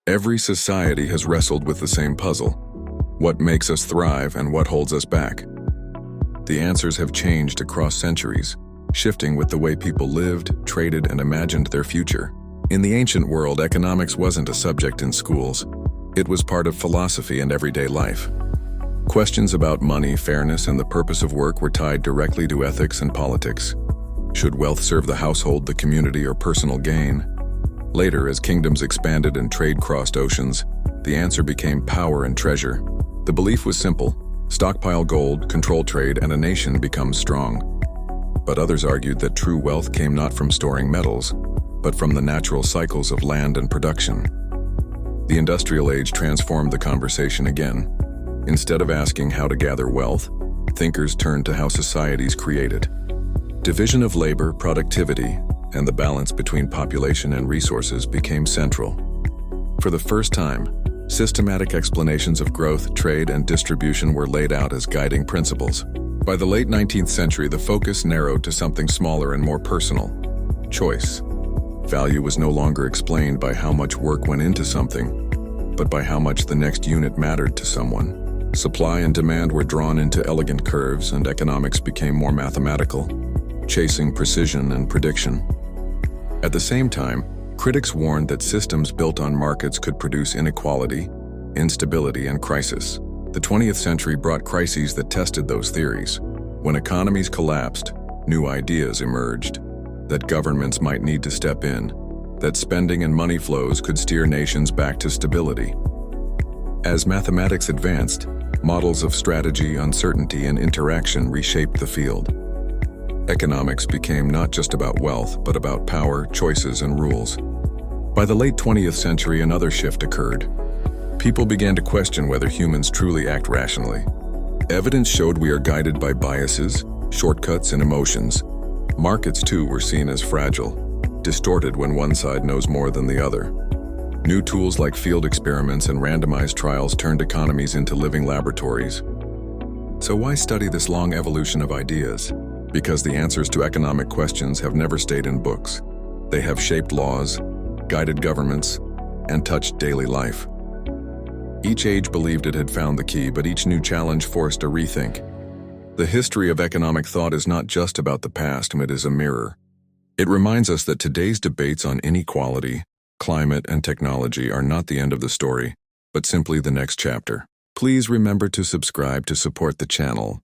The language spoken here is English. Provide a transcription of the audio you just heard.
Every society has wrestled with the same puzzle. What makes us thrive and what holds us back? The answers have changed across centuries, shifting with the way people lived, traded, and imagined their future. In the ancient world, economics wasn't a subject in schools. It was part of philosophy and everyday life. Questions about money, fairness, and the purpose of work were tied directly to ethics and politics. Should wealth serve the household, the community, or personal gain? Later, as kingdoms expanded and trade crossed oceans, the answer became power and treasure. The belief was simple: stockpile gold, control trade, and a nation becomes strong. But others argued that true wealth came not from storing metals, but from the natural cycles of land and production. The industrial age transformed the conversation again. Instead of asking how to gather wealth, thinkers turned to how societies create it. Division of labor, productivity, and the balance between population and resources became central. For the first time, systematic explanations of growth, trade, and distribution were laid out as guiding principles. By the late 19th century, the focus narrowed to something smaller and more personal: choice. Value was no longer explained by how much work went into something, but by how much the next unit mattered to someone. Supply and demand were drawn into elegant curves, and economics became more mathematical, chasing precision and prediction. At the same time, critics warned that systems built on markets could produce inequality, instability, and crisis. The 20th century brought crises that tested those theories. When economies collapsed, new ideas emerged: that governments might need to step in, that spending and money flows could steer nations back to stability. As mathematics advanced, models of strategy, uncertainty, and interaction reshaped the field. Economics became not just about wealth, but about power, choices, and rules. By the late 20th century, another shift occurred. People began to question whether humans truly act rationally. Evidence showed we are guided by biases, shortcuts, and emotions. Markets, too, were seen as fragile, distorted when one side knows more than the other. New tools like field experiments and randomized trials turned economies into living laboratories. So why study this long evolution of ideas? Because the answers to economic questions have never stayed in books. They have shaped laws, guided governments, and touched daily life. Each age believed it had found the key, but each new challenge forced a rethink. The history of economic thought is not just about the past, it is a mirror. It reminds us that today's debates on inequality, climate, and technology are not the end of the story, but simply the next chapter. Please remember to subscribe to support the channel